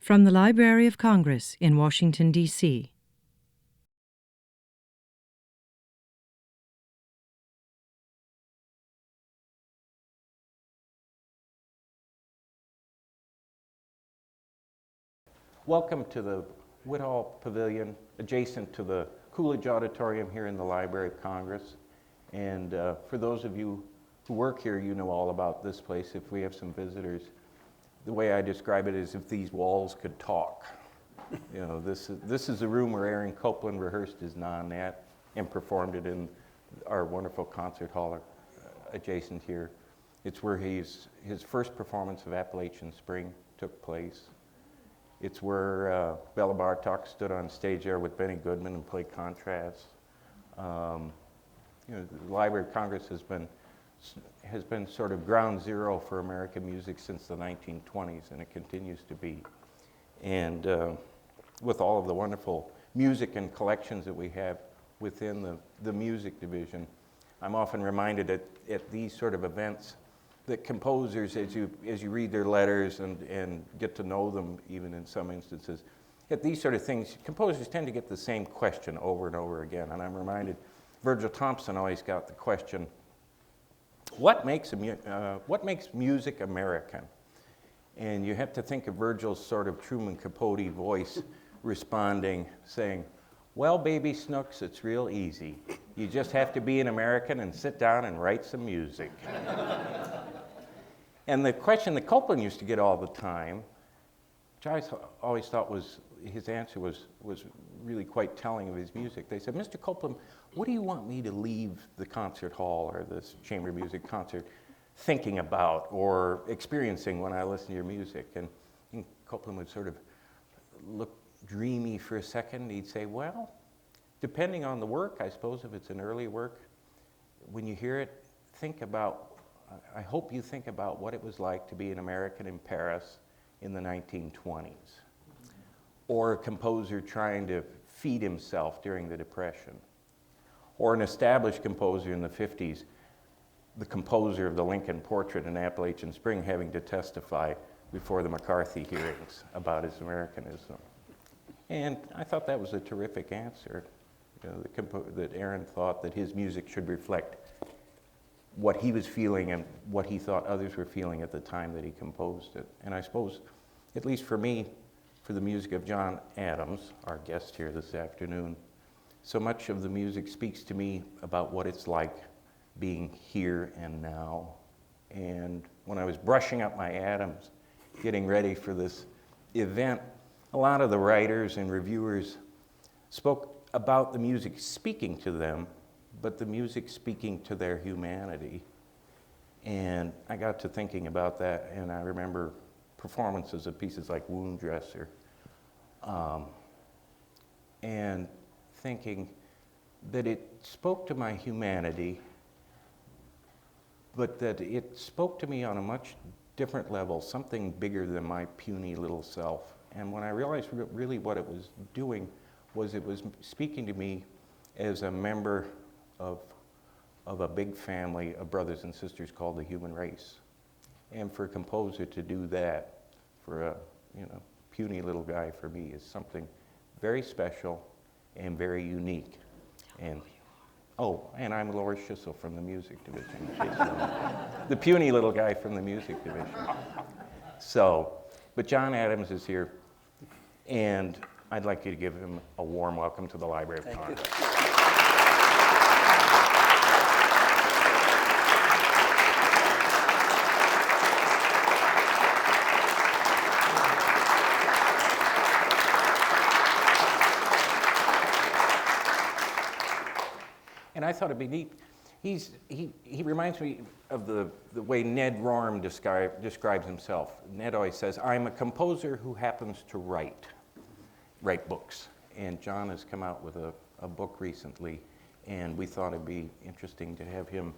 From the Library of Congress in Washington, D.C. Welcome to the Whitehall Pavilion, adjacent to the Coolidge Auditorium here in the Library of Congress. And for those of you who work here, you know all about this place. If we have some visitors, the way I describe it is if these walls could talk. You know, this is the room where Aaron Copland rehearsed his non-nat and performed it in our wonderful concert hall adjacent here. It's where his first performance of Appalachian Spring took place. It's where Bela Bartok stood on stage there with Benny Goodman and played contrasts. You know, the Library of Congress has been sort of ground zero for American music since the 1920s, and it continues to be. And with all of the wonderful music and collections that we have within the music division, I'm often reminded at these sort of events that composers, as you read their letters and get to know them, even in some instances, at these sort of things, composers tend to get the same question over and over again. And I'm reminded, Virgil Thompson always got the question, what makes music American? And you have to think of Virgil's sort of Truman Capote voice responding, saying, well, baby Snooks, it's real easy. You just have to be an American and sit down and write some music. And the question that Copland used to get all the time, which I always thought his answer was really quite telling of his music. They said, Mr. Copland, what do you want me to leave the concert hall or this chamber music concert thinking about or experiencing when I listen to your music? And Copland would sort of look dreamy for a second. He'd say, well, depending on the work, I suppose if it's an early work, when you hear it, I hope you think about what it was like to be an American in Paris in the 1920s, or a composer trying to feed himself during the Depression, or an established composer in the 50s, the composer of the Lincoln Portrait in Appalachian Spring, having to testify before the McCarthy hearings about his Americanism. And I thought that was a terrific answer, you know, that Aaron thought that his music should reflect what he was feeling and what he thought others were feeling at the time that he composed it. And I suppose, at least for me, for the music of John Adams, our guest here this afternoon, so much of the music speaks to me about what it's like being here and now. And when I was brushing up my Adams, getting ready for this event, a lot of the writers and reviewers spoke about the music speaking to them, but the music speaking to their humanity. And I got to thinking about that, and I remember performances of pieces like Wound Dresser, and thinking that it spoke to my humanity, but that it spoke to me on a much different level, something bigger than my puny little self. And when I realized really what it was doing was it was speaking to me as a member of a big family of brothers and sisters called the human race. And for a composer to do that for a puny little guy for me is something very special and very unique. And and I'm Laura Schissel from the music division, in case you don't know. The puny little guy from the music division. So, but John Adams is here, and I'd like you to give him a warm welcome to the Library of Congress. And I thought it'd be neat. He reminds me of the way Ned Rorem describes himself. Ned always says, I'm a composer who happens to write books. And John has come out with a book recently, and we thought it'd be interesting to have him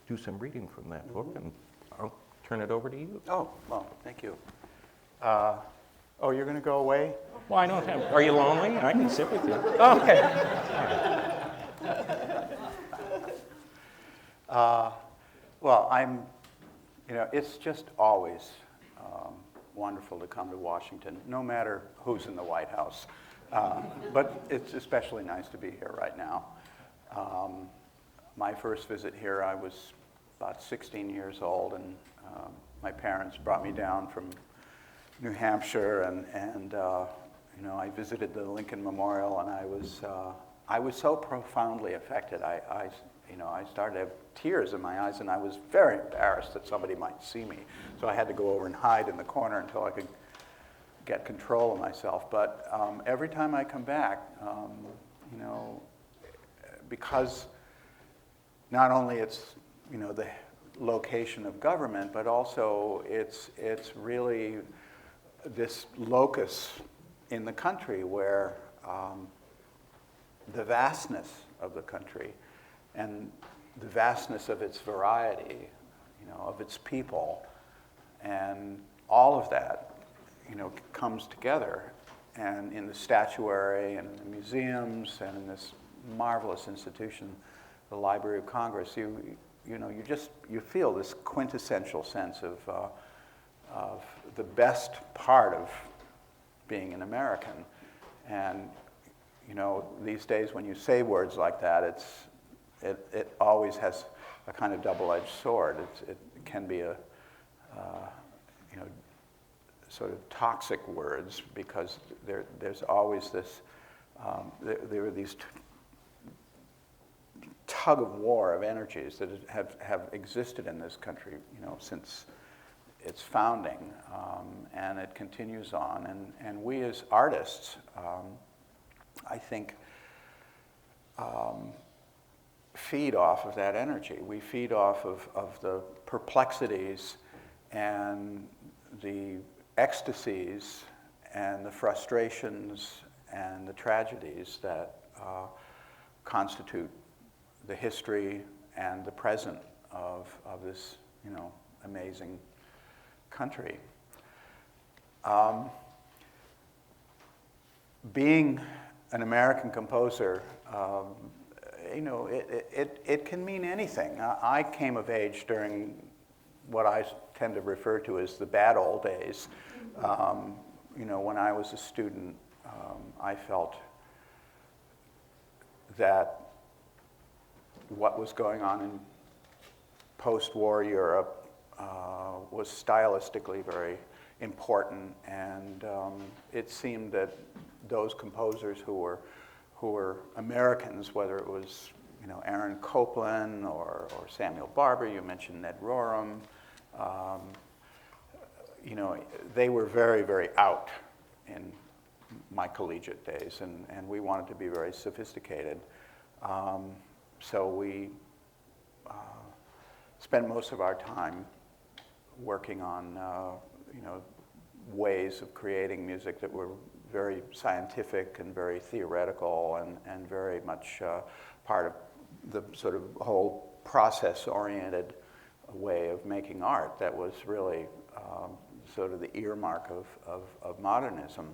do some reading from that book, and I'll turn it over to you. Oh, well, thank you. You're going to go away? Well, I don't have, are you lonely? I can sit with you. Okay. Well, it's just always wonderful to come to Washington, no matter who's in the White House. But it's especially nice to be here right now. My first visit here, I was about 16 years old, and my parents brought me down from New Hampshire, and you know, I visited the Lincoln Memorial, and I was so profoundly affected. You know, I started to have tears in my eyes, and I was very embarrassed that somebody might see me. So I had to go over and hide in the corner until I could get control of myself. But every time I come back, you know, because not only it's, you know, the location of government, but also it's really this locus in the country where the vastness of the country and the vastness of its variety, you know, of its people, and all of that, you know, comes together, and in the statuary and in the museums and in this marvelous institution, the Library of Congress, you know, you feel this quintessential sense of the best part of being an American. And you know, these days when you say words like that, it always has a kind of double-edged sword. It can be a you know, sort of toxic words, because there's always this there are these tug of war of energies that have existed in this country, you know, since its founding, and it continues on. And we as artists, I think, feed off of that energy. We feed off of the perplexities and the ecstasies and the frustrations and the tragedies that constitute the history and the present of this, you know, amazing country. Being an American composer, you know, it can mean anything. I came of age during what I tend to refer to as the bad old days. You know, when I was a student, I felt that what was going on in post-war Europe was stylistically very important, and it seemed that those composers who were Americans, whether it was, you know, Aaron Copland or Samuel Barber, you mentioned Ned Rorem, you know, they were very, very out in my collegiate days, and we wanted to be very sophisticated. So we spent most of our time working on, you know, ways of creating music that were very scientific and very theoretical and very much part of the sort of whole process-oriented way of making art that was really sort of the earmark of modernism.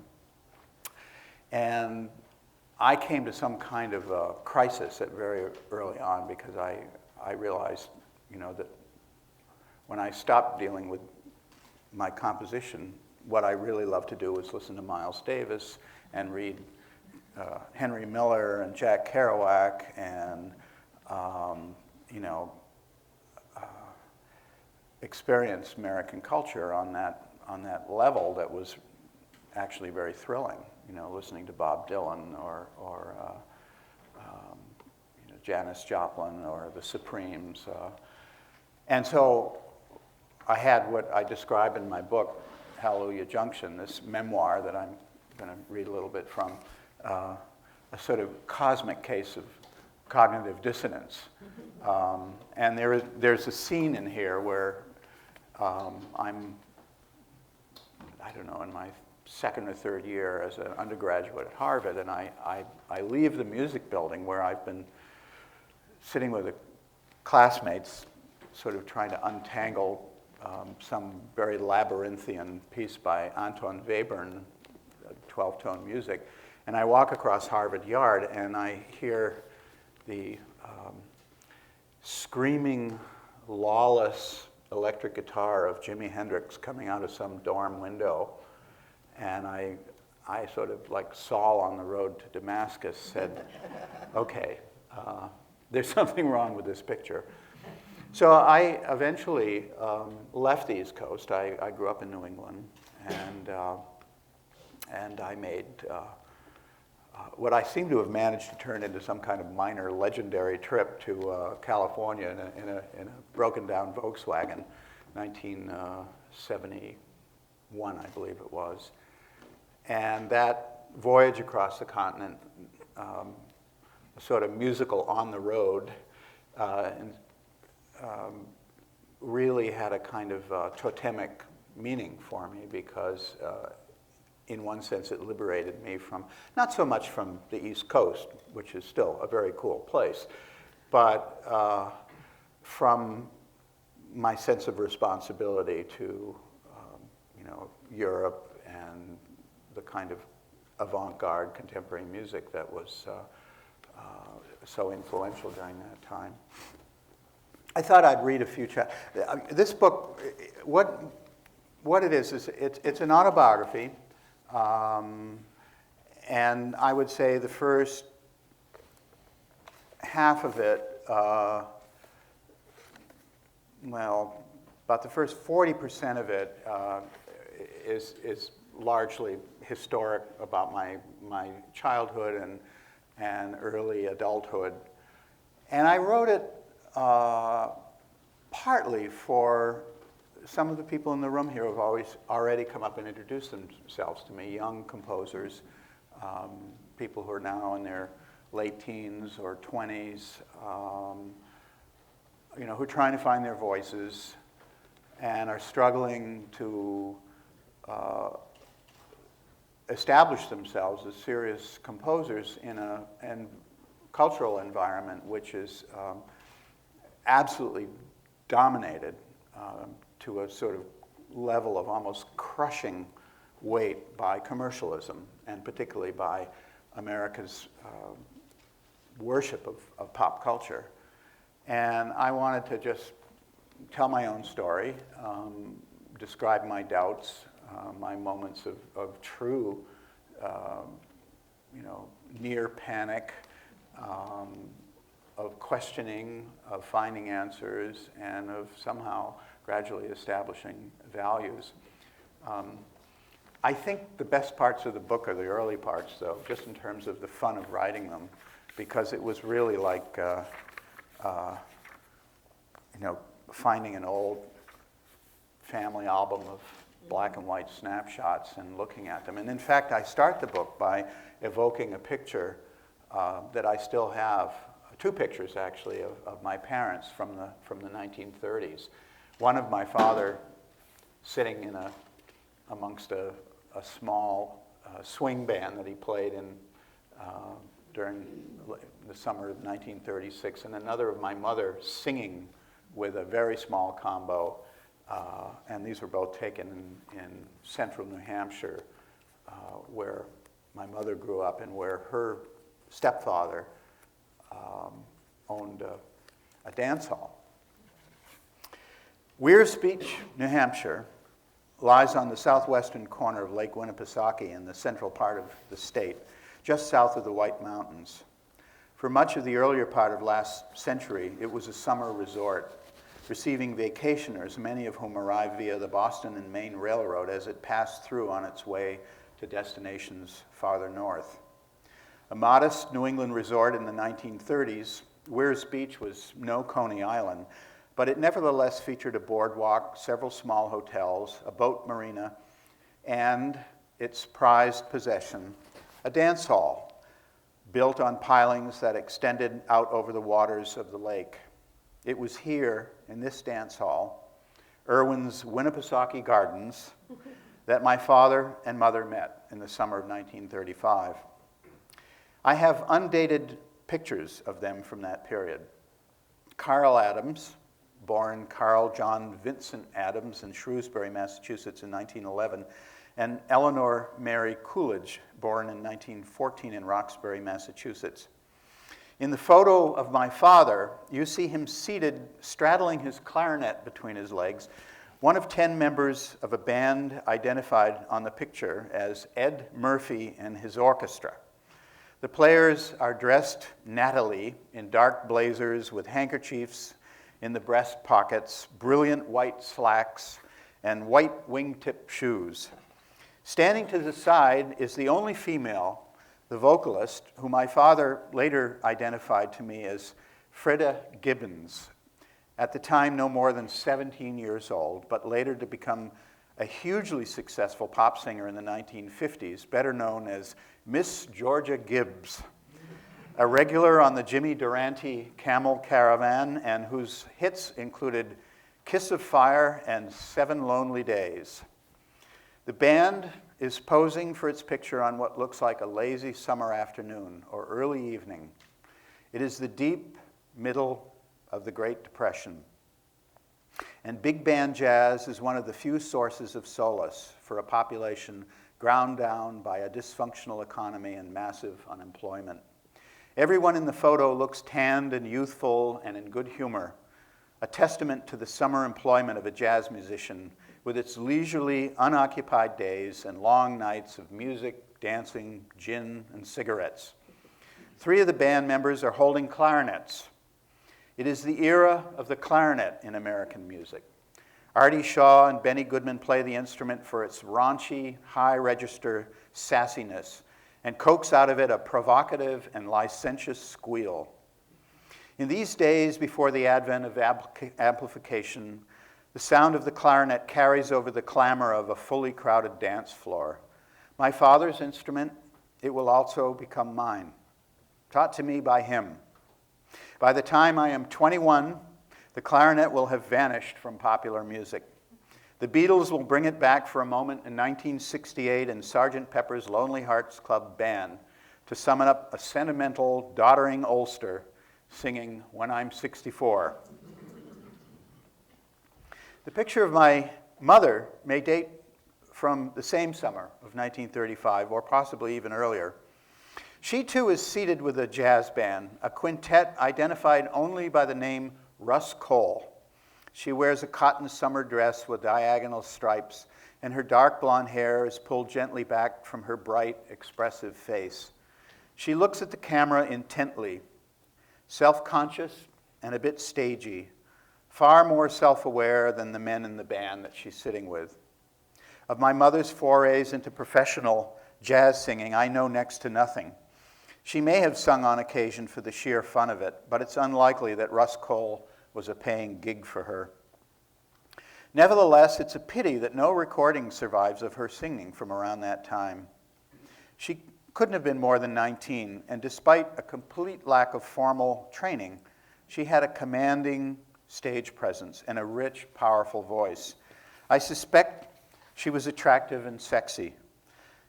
And I came to some kind of a crisis at very early on, because I realized, you know, that when I stopped dealing with my composition, what I really loved to do was listen to Miles Davis and read Henry Miller and Jack Kerouac and, you know, experience American culture on that level that was actually very thrilling. You know, listening to Bob Dylan or you know, Janis Joplin or the Supremes. And so I had what I describe in my book, Hallelujah Junction, this memoir that I'm going to read a little bit from, a sort of cosmic case of cognitive dissonance. And there's a scene in here where I'm, I don't know, in my second or third year as an undergraduate at Harvard, and I leave the music building where I've been sitting with the classmates, sort of trying to untangle some very labyrinthian piece by Anton Webern, 12-tone music, and I walk across Harvard Yard and I hear the screaming, lawless electric guitar of Jimi Hendrix coming out of some dorm window. And I sort of, like Saul on the road to Damascus, said, okay, there's something wrong with this picture. So I eventually left the East Coast. I grew up in New England, and I made what I seem to have managed to turn into some kind of minor legendary trip to California in a broken-down Volkswagen, 1971, I believe it was. And that voyage across the continent, sort of musical on the road, really had a kind of totemic meaning for me because in one sense it liberated me from, not so much from the East Coast, which is still a very cool place, but from my sense of responsibility to Europe and the kind of avant-garde contemporary music that was so influential during that time. I thought I'd read a few chapters. This book, what it is it's an autobiography, and I would say the first half of it, well, about the first 40% of it is largely historic about my childhood and early adulthood. And I wrote it partly for some of the people in the room here who have already come up and introduced themselves to me, young composers, people who are now in their late teens or 20s, who are trying to find their voices and are struggling to establish themselves as serious composers in a cultural environment which is absolutely dominated to a sort of level of almost crushing weight by commercialism, and particularly by America's worship of pop culture. And I wanted to just tell my own story, describe my doubts, my moments of true, near panic, of questioning, of finding answers, and of somehow gradually establishing values. I think the best parts of the book are the early parts, though, just in terms of the fun of writing them, because it was really like, finding an old family album of black and white snapshots and looking at them. And in fact, I start the book by evoking a picture that I still have, two pictures actually of my parents from the 1930s. One of my father sitting amongst a small swing band that he played in during the summer of 1936, and another of my mother singing with a very small combo, and these were both taken in central New Hampshire, where my mother grew up and where her stepfather owned a dance hall. Weir's Beach, New Hampshire, lies on the southwestern corner of Lake Winnipesaukee in the central part of the state, just south of the White Mountains. For much of the earlier part of last century, it was a summer resort, receiving vacationers, many of whom arrived via the Boston and Maine Railroad as it passed through on its way to destinations farther north. A modest New England resort in the 1930s, Weir's Beach was no Coney Island, but it nevertheless featured a boardwalk, several small hotels, a boat marina, and its prized possession, a dance hall built on pilings that extended out over the waters of the lake. It was here, in this dance hall, Irwin's Winnipesaukee Gardens, that my father and mother met in the summer of 1935. I have undated pictures of them from that period. Carl Adams, born Carl John Vincent Adams in Shrewsbury, Massachusetts in 1911, and Eleanor Mary Coolidge, born in 1914 in Roxbury, Massachusetts. In the photo of my father, you see him seated, straddling his clarinet between his legs, one of 10 members of a band identified on the picture as Ed Murphy and his orchestra. The players are dressed nattily in dark blazers with handkerchiefs in the breast pockets, brilliant white slacks, and white wingtip shoes. Standing to the side is the only female, the vocalist, who my father later identified to me as Frida Gibbons, at the time no more than 17 years old, but later to become a hugely successful pop singer in the 1950s, better known as Miss Georgia Gibbs, a regular on the Jimmy Durante Camel Caravan, and whose hits included Kiss of Fire and 7 Lonely Days. The band is posing for its picture on what looks like a lazy summer afternoon or early evening. It is the deep middle of the Great Depression. And big band jazz is one of the few sources of solace for a population ground down by a dysfunctional economy and massive unemployment. Everyone in the photo looks tanned and youthful and in good humor, a testament to the summer employment of a jazz musician with its leisurely, unoccupied days and long nights of music, dancing, gin, and cigarettes. 3 of the band members are holding clarinets. It is the era of the clarinet in American music. Artie Shaw and Benny Goodman play the instrument for its raunchy, high-register sassiness and coax out of it a provocative and licentious squeal. In these days before the advent of amplification, the sound of the clarinet carries over the clamor of a fully crowded dance floor. My father's instrument, it will also become mine, taught to me by him. By the time I am 21, the clarinet will have vanished from popular music. The Beatles will bring it back for a moment in 1968 in Sgt. Pepper's Lonely Hearts Club Band to summon up a sentimental, doddering oldster singing When I'm 64. The picture of my mother may date from the same summer of 1935, or possibly even earlier. She too is seated with a jazz band, a quintet identified only by the name Russ Cole. She wears a cotton summer dress with diagonal stripes, and her dark blonde hair is pulled gently back from her bright, expressive face. She looks at the camera intently, self-conscious and a bit stagey, far more self-aware than the men in the band that she's sitting with. Of my mother's forays into professional jazz singing, I know next to nothing. She may have sung on occasion for the sheer fun of it, but it's unlikely that Russ Cole was a paying gig for her. Nevertheless, it's a pity that no recording survives of her singing from around that time. She couldn't have been more than 19, and despite a complete lack of formal training, she had a commanding stage presence and a rich, powerful voice. I suspect she was attractive and sexy.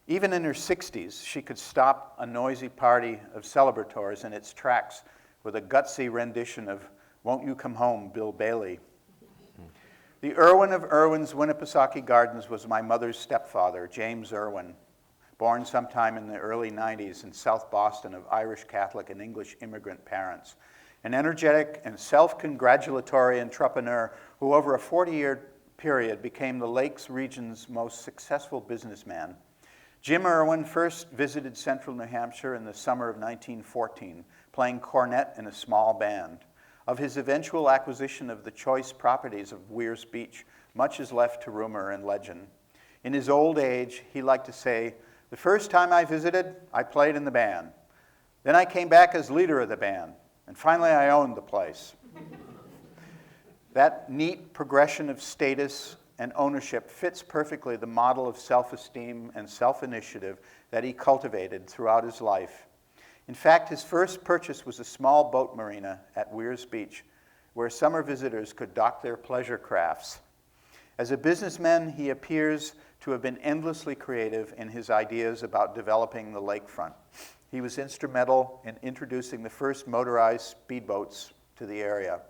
Even in her 60s, she could stop a noisy party of celebrators in its tracks with a gutsy rendition of Won't You Come Home, Bill Bailey. The Irwin of Irwin's Winnipesaukee Gardens was my mother's stepfather, James Irwin, born sometime in the early 90s in South Boston of Irish Catholic and English immigrant parents. An energetic and self-congratulatory entrepreneur who over a 40-year period became the Lakes region's most successful businessman. Jim Irwin first visited central New Hampshire in the summer of 1914, playing cornet in a small band. Of his eventual acquisition of the choice properties of Weirs Beach, much is left to rumor and legend. In his old age, he liked to say, "The first time I visited, I played in the band. Then I came back as leader of the band, and finally I owned the place." That neat progression of status and ownership fits perfectly the model of self-esteem and self-initiative that he cultivated throughout his life. In fact, his first purchase was a small boat marina at Weirs Beach, where summer visitors could dock their pleasure crafts. As a businessman, he appears to have been endlessly creative in his ideas about developing the lakefront. He was instrumental in introducing the first motorized speedboats to the area,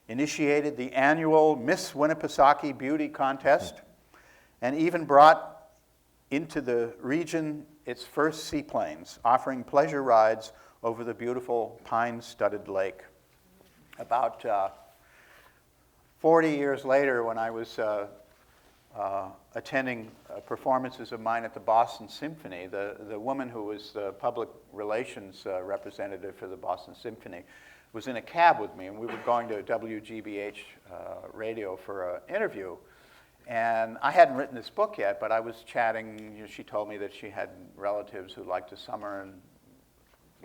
initiated the annual Miss Winnipesaukee Beauty Contest, and even brought into the region its first seaplanes, offering pleasure rides over the beautiful pine-studded lake. About 40 years later, when I was attending performances of mine at the Boston Symphony, the woman who was the public relations representative for the Boston Symphony was in a cab with me, and we were going to WGBH radio for an interview. And I hadn't written this book yet, but I was chatting. You know, she told me that she had relatives who liked to summer in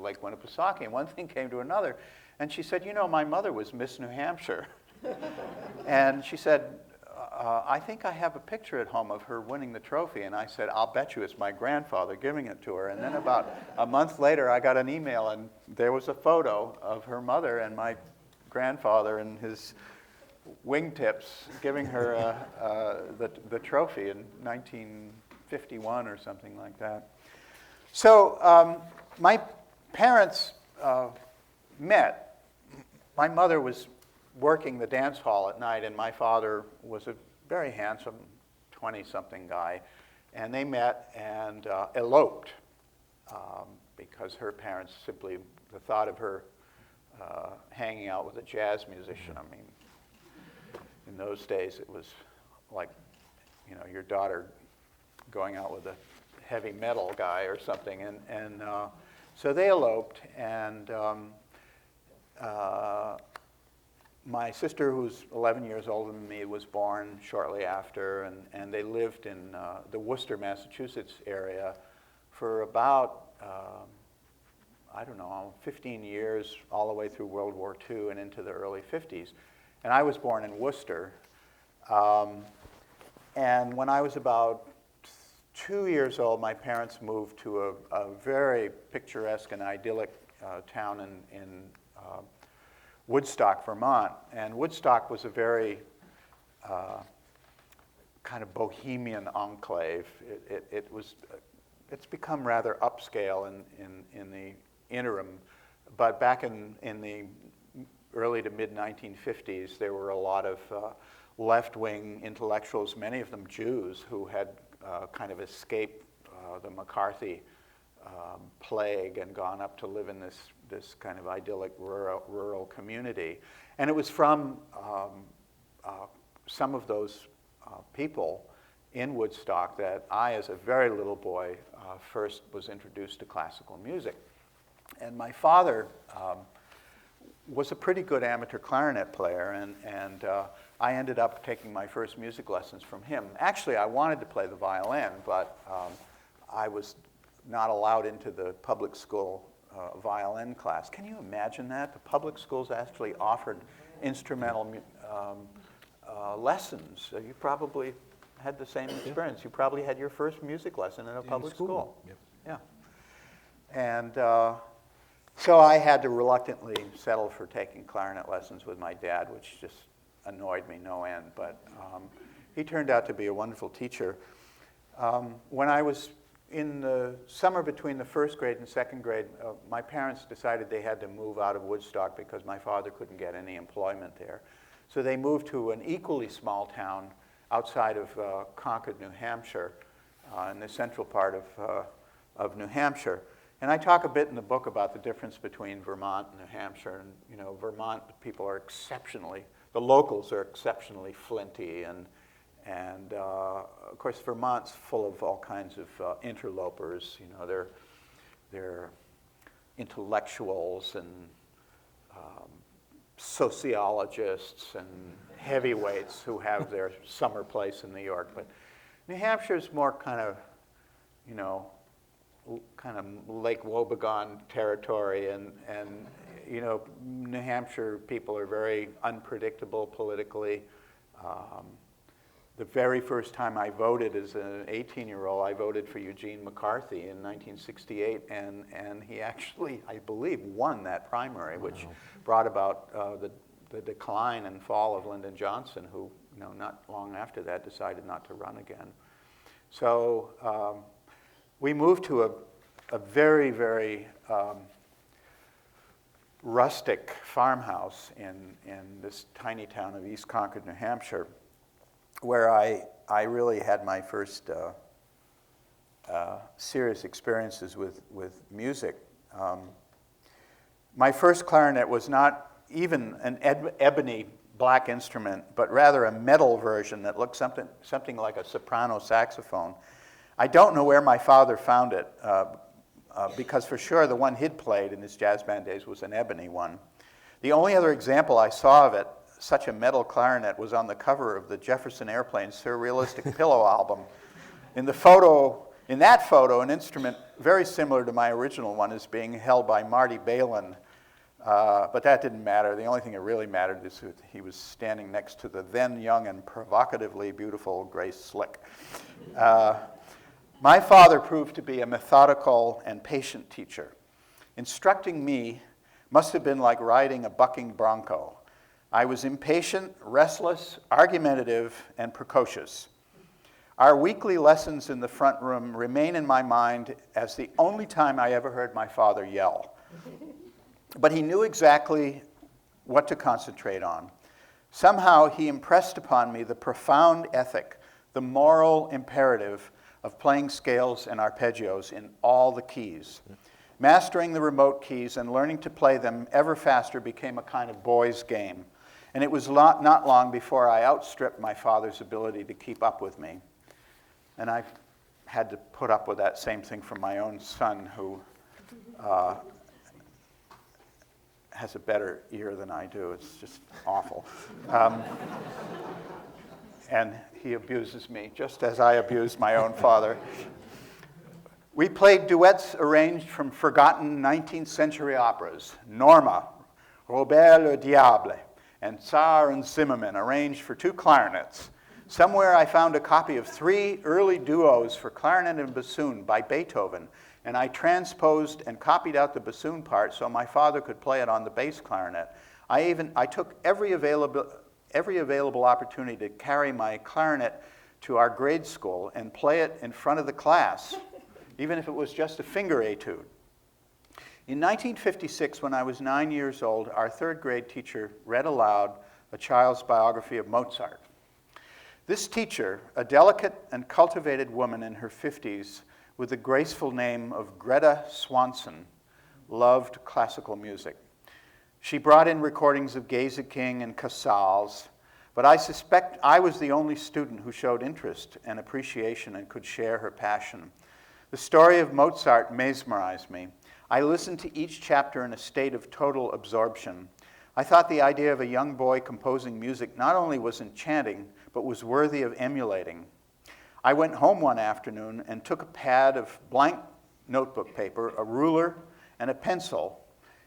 Lake Winnipesaukee, and one thing came to another. And she said, you know, my mother was Miss New Hampshire. And she said, I think I have a picture at home of her winning the trophy. And I said, I'll bet you it's my grandfather giving it to her. And then about a month later, I got an email, and there was a photo of her mother and my grandfather and his wingtips giving her the trophy in 1951 or something like that. So my parents met. My mother was working the dance hall at night, and my father was a very handsome 20-something guy. And they met and eloped because her parents simply, the thought of her hanging out with a jazz musician, I mean, in those days it was like, you know, your daughter going out with a heavy metal guy or something. And so they eloped, and my sister, who's 11 years older than me, was born shortly after, and they lived in the Worcester, Massachusetts area for about, I don't know, 15 years, all the way through World War II and into the early 50s. And I was born in Worcester. And when I was about 2 years old, my parents moved to a very picturesque and idyllic town in Woodstock, Vermont. And Woodstock was a very kind of bohemian enclave. It's become rather upscale in the interim, but back in the early to mid 1950s, there were a lot of left-wing intellectuals, many of them Jews, who had kind of escaped the McCarthy plague and gone up to live in this kind of idyllic rural community. And it was from some of those people in Woodstock that I, as a very little boy, first was introduced to classical music. And my father was a pretty good amateur clarinet player, and I ended up taking my first music lessons from him. Actually, I wanted to play the violin, but I was not allowed into the public school violin class. Can you imagine that? The public schools actually offered instrumental lessons. You probably had the same experience. You probably had your first music lesson in a public school. Yep. Yeah. And so I had to reluctantly settle for taking clarinet lessons with my dad, which just annoyed me no end. But he turned out to be a wonderful teacher. When I was in the summer between the first grade and second grade, my parents decided they had to move out of Woodstock because my father couldn't get any employment there. So they moved to an equally small town outside of Concord, New Hampshire, in the central part of New Hampshire. And I talk a bit in the book about the difference between Vermont and New Hampshire. And, you know, Vermont people are the locals are exceptionally flinty, and of course Vermont's full of all kinds of interlopers. You know, they're intellectuals and sociologists and heavyweights who have their summer place in New York. But New Hampshire's more kind of, you know, kind of Lake Wobegon territory, and you know, New Hampshire people are very unpredictable politically. The very first time I voted as an 18-year-old, I voted for Eugene McCarthy in 1968, and he actually, I believe, won that primary, which brought about the decline and fall of Lyndon Johnson, who, you know, not long after that decided not to run again. So we moved to a very, very rustic farmhouse in this tiny town of East Concord, New Hampshire, where I really had my first serious experiences with music. My first clarinet was not even an ebony black instrument, but rather a metal version that looked something like a soprano saxophone. I don't know where my father found it, because for sure the one he'd played in his jazz band days was an ebony one. The only other example I saw of it, such a metal clarinet, was on the cover of the Jefferson Airplane Surrealistic Pillow album. In that photo, an instrument very similar to my original one is being held by Marty Balin, but that didn't matter. The only thing that really mattered is that he was standing next to the then young and provocatively beautiful Grace Slick. My father proved to be a methodical and patient teacher. Instructing me must have been like riding a bucking bronco. I was impatient, restless, argumentative, and precocious. Our weekly lessons in the front room remain in my mind as the only time I ever heard my father yell. But he knew exactly what to concentrate on. Somehow he impressed upon me the profound ethic, the moral imperative of playing scales and arpeggios in all the keys. Mastering the remote keys and learning to play them ever faster became a kind of boy's game. And it was not long before I outstripped my father's ability to keep up with me. And I've had to put up with that same thing from my own son, who has a better ear than I do. It's just awful. And he abuses me, just as I abused my own father. We played duets arranged from forgotten 19th century operas, Norma, Robert le Diable, and Tsar and Zimmermann, arranged for 2 clarinets. Somewhere I found a copy of 3 early duos for clarinet and bassoon by Beethoven, and I transposed and copied out the bassoon part so my father could play it on the bass clarinet. I took every available opportunity to carry my clarinet to our grade school and play it in front of the class, even if it was just a finger etude. In 1956, when I was 9 years old, our 3rd grade teacher read aloud a child's biography of Mozart. This teacher, a delicate and cultivated woman in her 50s with the graceful name of Greta Swanson, loved classical music. She brought in recordings of Geyseking and Casals, but I suspect I was the only student who showed interest and appreciation and could share her passion. The story of Mozart mesmerized me. I listened to each chapter in a state of total absorption. I thought the idea of a young boy composing music not only was enchanting, but was worthy of emulating. I went home one afternoon and took a pad of blank notebook paper, a ruler, and a pencil,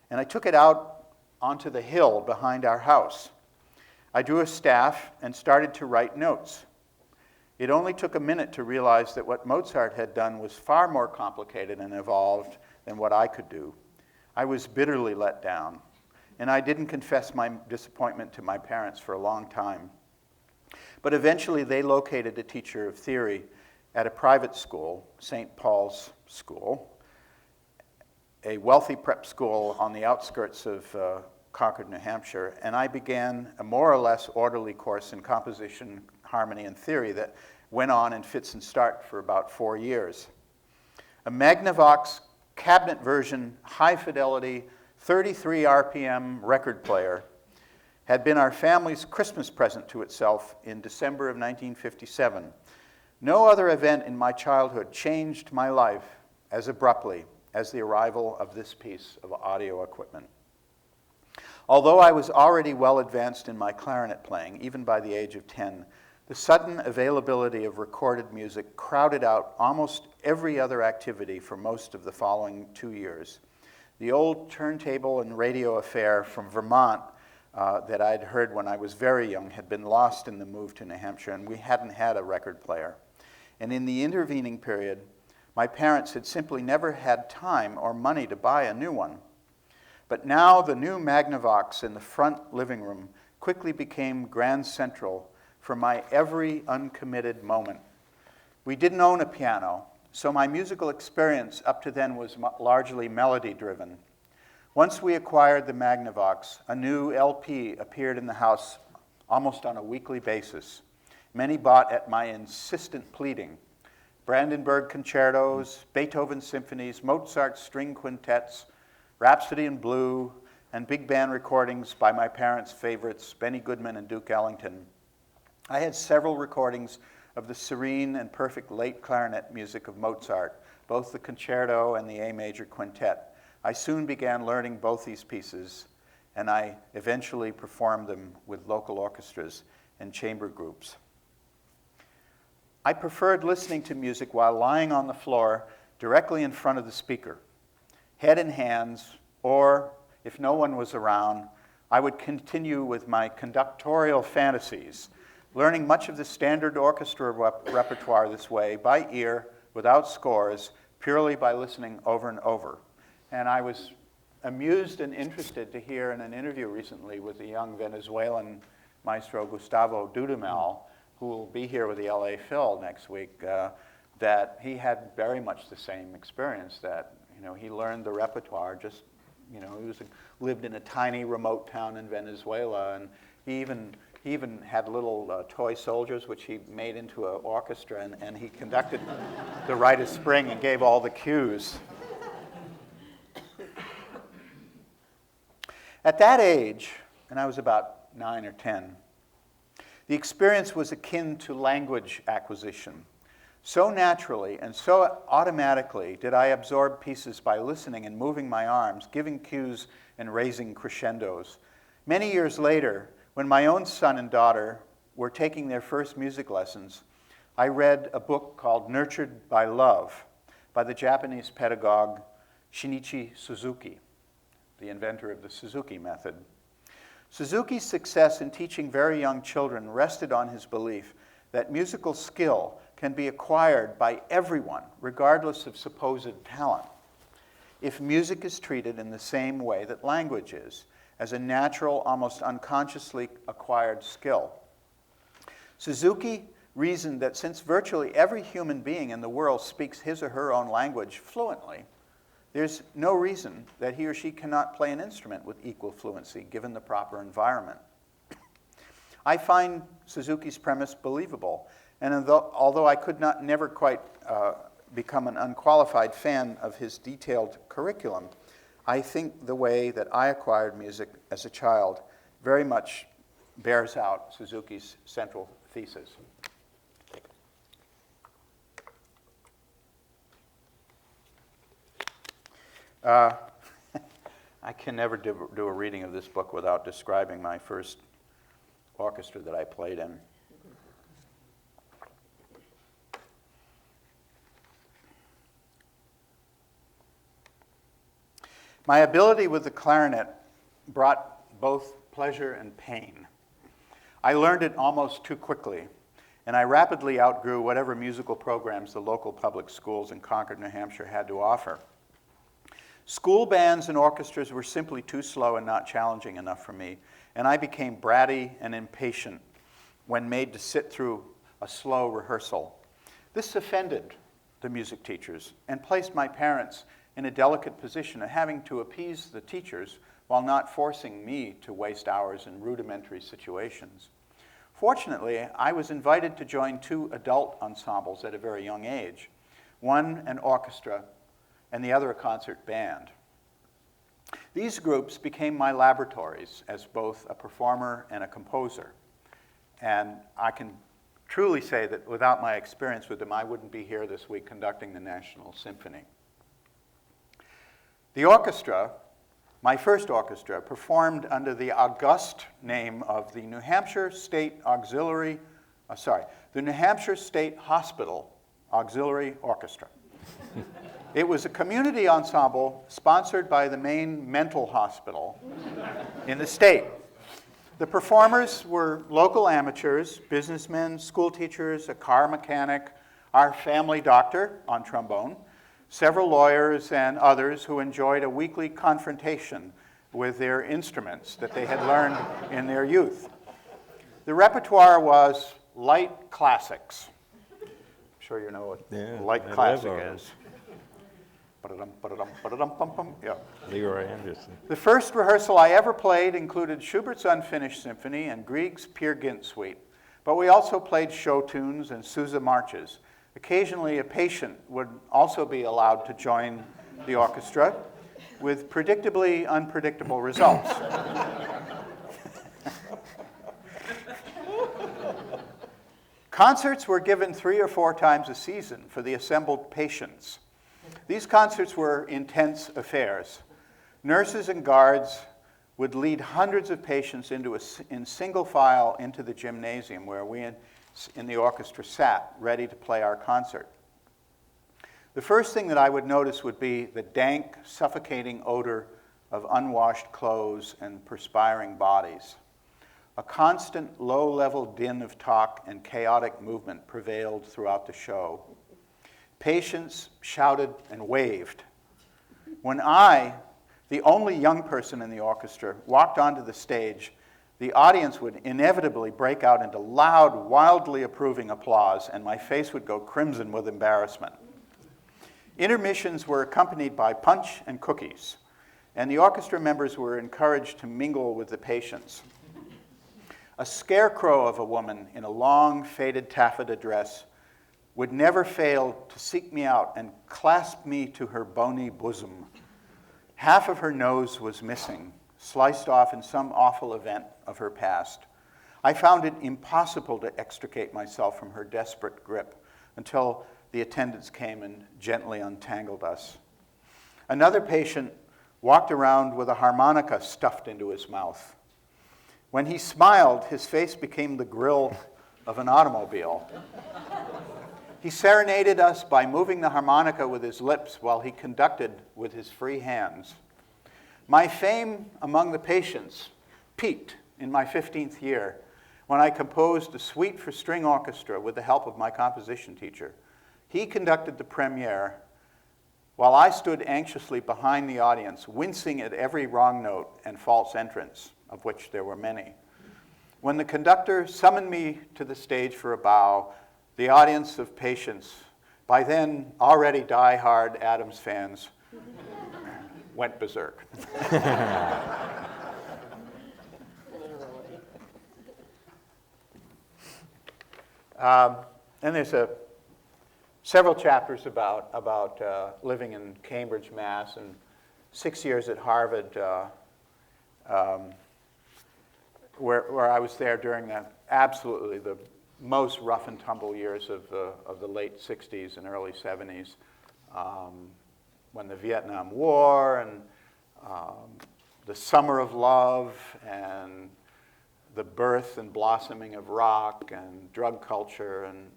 and I took it out onto the hill behind our house. I drew a staff and started to write notes. It only took a minute to realize that what Mozart had done was far more complicated and evolved than what I could do. I was bitterly let down, and I didn't confess my disappointment to my parents for a long time. But eventually they located a teacher of theory at a private school, Saint Paul's School, a wealthy prep school on the outskirts of Concord, New Hampshire, and I began a more or less orderly course in composition, harmony, and theory that went on in fits and starts for about 4 years. A Magnavox cabinet version, high fidelity, 33 RPM record player had been our family's Christmas present to itself in December of 1957. No other event in my childhood changed my life as abruptly as the arrival of this piece of audio equipment. Although I was already well advanced in my clarinet playing, even by the age of 10, the sudden availability of recorded music crowded out almost every other activity for most of the following 2 years. The old turntable and radio affair from Vermont that I'd heard when I was very young had been lost in the move to New Hampshire, and we hadn't had a record player. And in the intervening period, my parents had simply never had time or money to buy a new one. But now the new Magnavox in the front living room quickly became grand central for my every uncommitted moment. We didn't own a piano, so my musical experience up to then was largely melody-driven. Once we acquired the Magnavox, a new LP appeared in the house almost on a weekly basis. Many bought at my insistent pleading. Brandenburg concertos, Beethoven symphonies, Mozart string quintets, Rhapsody in Blue, and big band recordings by my parents' favorites, Benny Goodman and Duke Ellington. I had several recordings of the serene and perfect late clarinet music of Mozart, both the concerto and the A major quintet. I soon began learning both these pieces, and I eventually performed them with local orchestras and chamber groups. I preferred listening to music while lying on the floor directly in front of the speaker, head in hands, or if no one was around, I would continue with my conductorial fantasies, learning much of the standard orchestra repertoire this way, by ear, without scores, purely by listening over and over. And I was amused and interested to hear in an interview recently with the young Venezuelan maestro Gustavo Dudamel, who will be here with the LA Phil next week, that he had very much the same experience, that he learned the repertoire just, he lived in a tiny remote town in Venezuela, and he even had little toy soldiers which he made into an orchestra, and he conducted the Rite of Spring and gave all the cues. At that age, and I was about 9 or 10, the experience was akin to language acquisition. So naturally and so automatically did I absorb pieces by listening and moving my arms, giving cues and raising crescendos. Many years later, when my own son and daughter were taking their first music lessons, I read a book called Nurtured by Love by the Japanese pedagogue Shinichi Suzuki, the inventor of the Suzuki method. Suzuki's success in teaching very young children rested on his belief that musical skill can be acquired by everyone, regardless of supposed talent, if music is treated in the same way that language is, as a natural, almost unconsciously acquired skill. Suzuki reasoned that since virtually every human being in the world speaks his or her own language fluently, there's no reason that he or she cannot play an instrument with equal fluency, given the proper environment. I find Suzuki's premise believable, and although I could never quite become an unqualified fan of his detailed curriculum, I think the way that I acquired music as a child very much bears out Suzuki's central thesis. I can never do a reading of this book without describing my first orchestra that I played in. My ability with the clarinet brought both pleasure and pain. I learned it almost too quickly, and I rapidly outgrew whatever musical programs the local public schools in Concord, New Hampshire had to offer. School bands and orchestras were simply too slow and not challenging enough for me, and I became bratty and impatient when made to sit through a slow rehearsal. This offended the music teachers and placed my parents in a delicate position of having to appease the teachers while not forcing me to waste hours in rudimentary situations. Fortunately, I was invited to join 2 adult ensembles at a very young age, one an orchestra and the other a concert band. These groups became my laboratories as both a performer and a composer, and I can truly say that without my experience with them, I wouldn't be here this week conducting the National Symphony. The orchestra, my first orchestra, performed under the august name of the New Hampshire State the New Hampshire State Hospital Auxiliary Orchestra. It was a community ensemble sponsored by the main mental hospital in the state. The performers were local amateurs, businessmen, school teachers, a car mechanic, our family doctor on trombone, several lawyers, and others who enjoyed a weekly confrontation with their instruments that they had learned in their youth. The repertoire was light classics. I'm sure you know what light classic is. Yeah. Leroy Anderson. The first rehearsal I ever played included Schubert's Unfinished Symphony and Grieg's Peer Gynt Suite, but we also played show tunes and Sousa marches. Occasionally, a patient would also be allowed to join the orchestra. with predictably unpredictable results. Concerts were given 3 or 4 times a season for the assembled patients. These concerts were intense affairs. Nurses and guards would lead hundreds of patients in single file into the gymnasium where we in the orchestra sat, ready to play our concert. The first thing that I would notice would be the dank, suffocating odor of unwashed clothes and perspiring bodies. A constant low-level din of talk and chaotic movement prevailed throughout the show. Patients shouted and waved. When I, the only young person in the orchestra, walked onto the stage, the audience would inevitably break out into loud, wildly approving applause, and my face would go crimson with embarrassment. Intermissions were accompanied by punch and cookies, and the orchestra members were encouraged to mingle with the patients. A scarecrow of a woman in a long, faded taffeta dress would never fail to seek me out and clasp me to her bony bosom. Half of her nose was missing, sliced off in some awful event of her past. I found it impossible to extricate myself from her desperate grip until the attendants came and gently untangled us. Another patient walked around with a harmonica stuffed into his mouth. When he smiled, his face became the grill of an automobile. He serenaded us by moving the harmonica with his lips while he conducted with his free hands. My fame among the patients peaked in my 15th year when I composed a suite for string orchestra with the help of my composition teacher. He conducted the premiere while I stood anxiously behind the audience, wincing at every wrong note and false entrance, of which there were many. When the conductor summoned me to the stage for a bow, the audience of patients, by then already die-hard Adams fans, went berserk. And there's several chapters about living in Cambridge, Mass, and 6 years at Harvard, where I was there during absolutely the most rough and tumble years of the late 60s and early 70s, when the Vietnam War and the Summer of Love and the birth and blossoming of rock and drug culture, and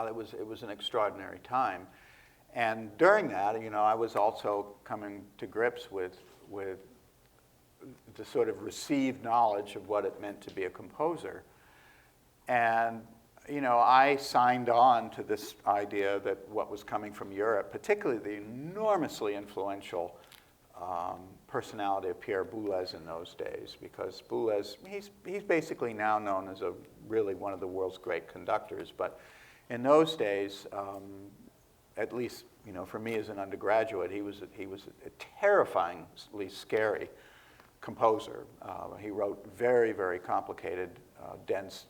it was an extraordinary time. And during that, I was also coming to grips with the sort of received knowledge of what it meant to be a composer. And, I signed on to this idea that what was coming from Europe, particularly the enormously influential personality of Pierre Boulez in those days, because Boulez, he's basically now known as really one of the world's great conductors, but in those days, at least for me as an undergraduate, he was a terrifyingly scary composer. He wrote very, very complicated, dense,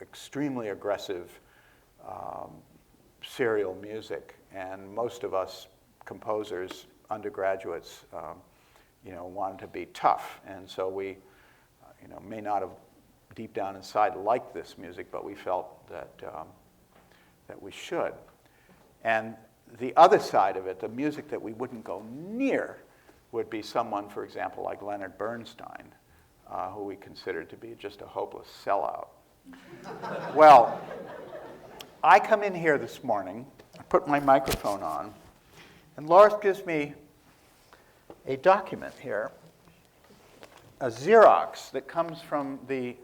extremely aggressive serial music, and most of us composers, undergraduates, wanted to be tough, and so we, may not have deep down inside liked this music, but we felt that we should. And the other side of it, the music that we wouldn't go near, would be someone, for example, like Leonard Bernstein, who we considered to be just a hopeless sellout. Well, I come in here this morning, I put my microphone on, and Loris gives me a document here, a Xerox that comes from the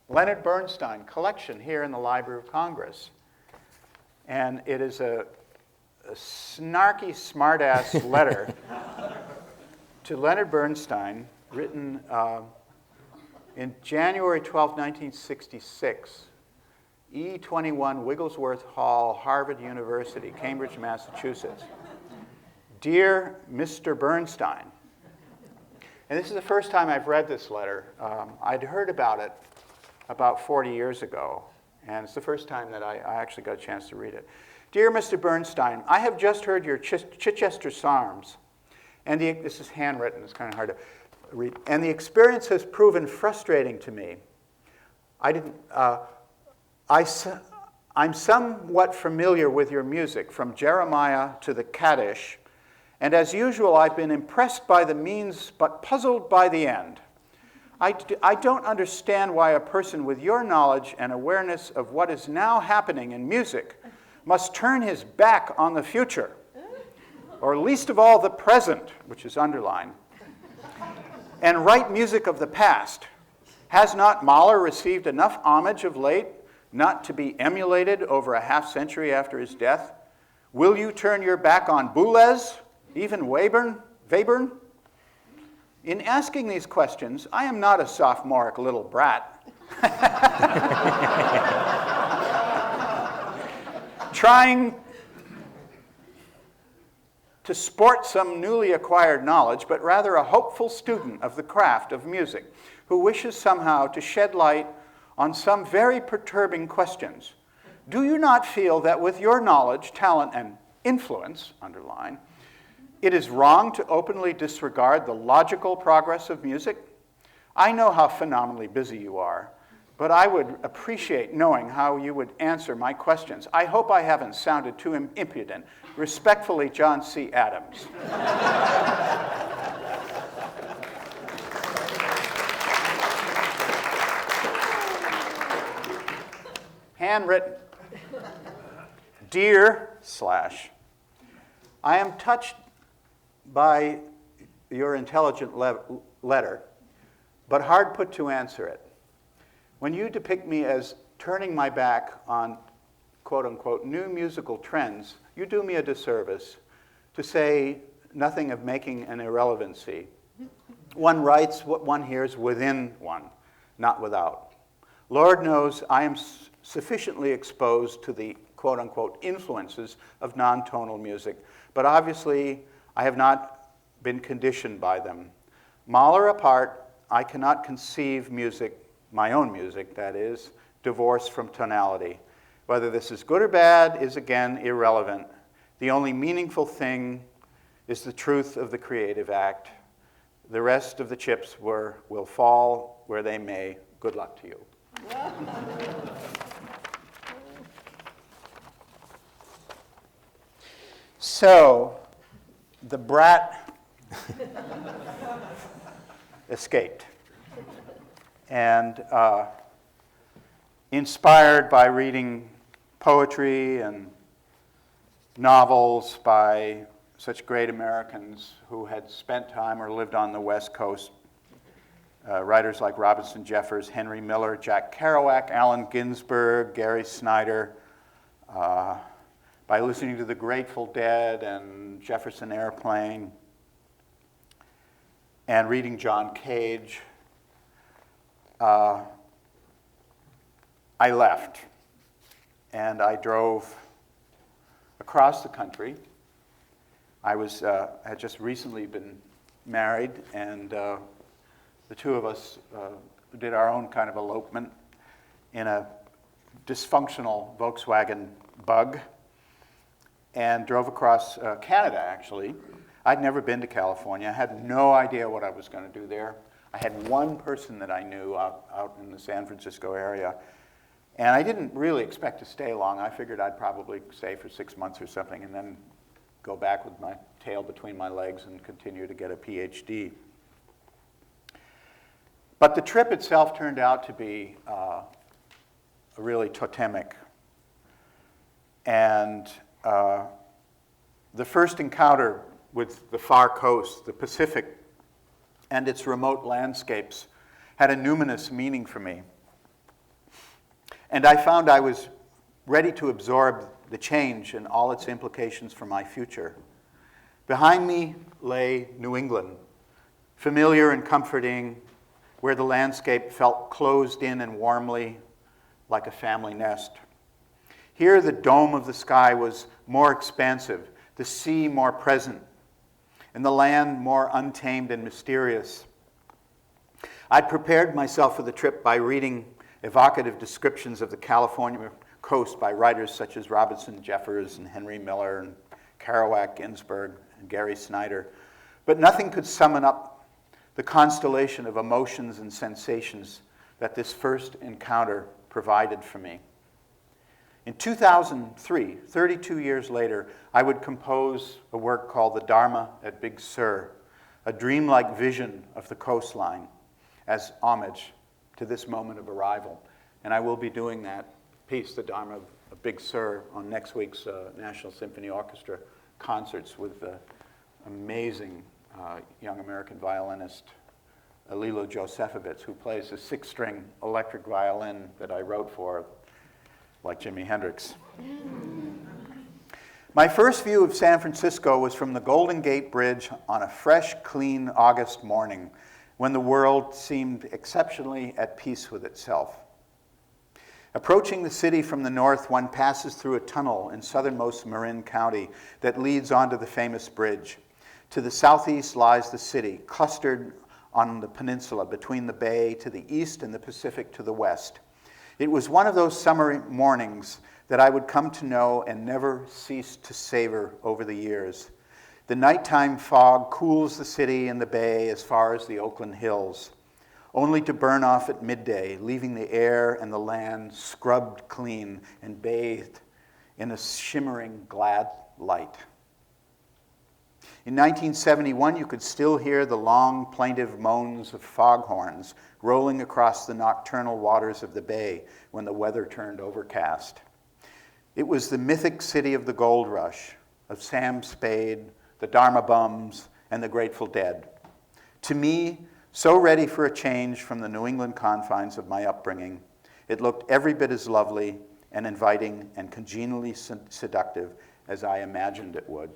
Leonard Bernstein collection here in the Library of Congress. And it is a snarky, smart-ass letter to Leonard Bernstein, written in January 12, 1966, E21 Wigglesworth Hall, Harvard University, Cambridge, Massachusetts. Dear Mr. Bernstein, and this is the first time I've read this letter. I'd heard about it about 40 years ago, and it's the first time that I actually got a chance to read it. Dear Mr. Bernstein, I have just heard your Chichester Psalms, and this is handwritten, it's kind of hard to read, and the experience has proven frustrating to me. I'm somewhat familiar with your music, from Jeremiah to the Kaddish, and as usual, I've been impressed by the means, but puzzled by the end. I don't understand why a person with your knowledge and awareness of what is now happening in music must turn his back on the future, or least of all the present, which is underlined, and write music of the past. Has not Mahler received enough homage of late not to be emulated over a half-century after his death? Will you turn your back on Boulez, even Webern? In asking these questions, I am not a sophomoric little brat. Trying to sport some newly acquired knowledge, but rather a hopeful student of the craft of music who wishes somehow to shed light on some very perturbing questions. Do you not feel that with your knowledge, talent, and influence, underline, it is wrong to openly disregard the logical progress of music? I know how phenomenally busy you are, but I would appreciate knowing how you would answer my questions. I hope I haven't sounded too impudent. Respectfully, John C. Adams. Handwritten. Dear / I am touched by your intelligent letter, but hard put to answer it. When you depict me as turning my back on, quote unquote, new musical trends, you do me a disservice, to say nothing of making an irrelevancy. One writes what one hears within one, not without. Lord knows I am sufficiently exposed to the, quote unquote, influences of non-tonal music, but obviously I have not been conditioned by them. Mahler apart, I cannot conceive music, my own music, that is, divorced from tonality. Whether this is good or bad is again irrelevant. The only meaningful thing is the truth of the creative act. The rest of the chips will fall where they may. Good luck to you. So, the brat escaped. And inspired by reading poetry and novels by such great Americans who had spent time or lived on the West Coast, writers like Robinson Jeffers, Henry Miller, Jack Kerouac, Allen Ginsberg, Gary Snyder, by listening to the Grateful Dead and Jefferson Airplane, and reading John Cage, I left, and I drove across the country. I had just recently been married, and the two of us did our own kind of elopement in a dysfunctional Volkswagen Bug, and drove across Canada, actually. I'd never been to California. I had no idea what I was going to do there. I had one person that I knew out in the San Francisco area, and I didn't really expect to stay long. I figured I'd probably stay for 6 months or something and then go back with my tail between my legs and continue to get a PhD. But the trip itself turned out to be really totemic. And the first encounter with the far coast, the Pacific, and its remote landscapes had a numinous meaning for me. And I found I was ready to absorb the change and all its implications for my future. Behind me lay New England, familiar and comforting, where the landscape felt closed in and warmly like a family nest. Here, the dome of the sky was more expansive, the sea more present, and the land more untamed and mysterious. I'd prepared myself for the trip by reading evocative descriptions of the California coast by writers such as Robinson Jeffers and Henry Miller and Kerouac, Ginsberg, and Gary Snyder. But nothing could summon up the constellation of emotions and sensations that this first encounter provided for me. In 2003, 32 years later, I would compose a work called The Dharma at Big Sur, a dreamlike vision of the coastline as homage to this moment of arrival. And I will be doing that piece, The Dharma of Big Sur, on next week's National Symphony Orchestra concerts with the amazing young American violinist Lilo Josefovitz, who plays a 6-string electric violin that I wrote for, like Jimi Hendrix. My first view of San Francisco was from the Golden Gate Bridge on a fresh, clean August morning when the world seemed exceptionally at peace with itself. Approaching the city from the north, one passes through a tunnel in southernmost Marin County that leads onto the famous bridge. To the southeast lies the city, clustered on the peninsula between the bay to the east and the Pacific to the west. It was one of those summer mornings that I would come to know and never cease to savor over the years. The nighttime fog cools the city and the bay as far as the Oakland Hills, only to burn off at midday, leaving the air and the land scrubbed clean and bathed in a shimmering glad light. In 1971, you could still hear the long, plaintive moans of foghorns rolling across the nocturnal waters of the bay when the weather turned overcast. It was the mythic city of the gold rush, of Sam Spade, the Dharma Bums, and the Grateful Dead. To me, so ready for a change from the New England confines of my upbringing, it looked every bit as lovely and inviting and congenially seductive as I imagined it would.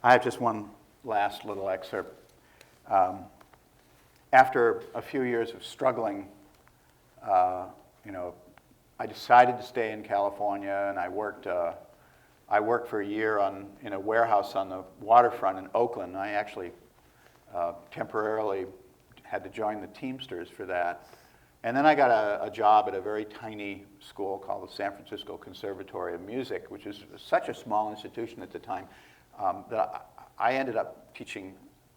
I have just one last little excerpt. After a few years of struggling, I decided to stay in California, and I worked for a year in a warehouse on the waterfront in Oakland. I actually temporarily had to join the Teamsters for that. And then I got a job at a very tiny school called the San Francisco Conservatory of Music, which is such a small institution at the time that I ended up teaching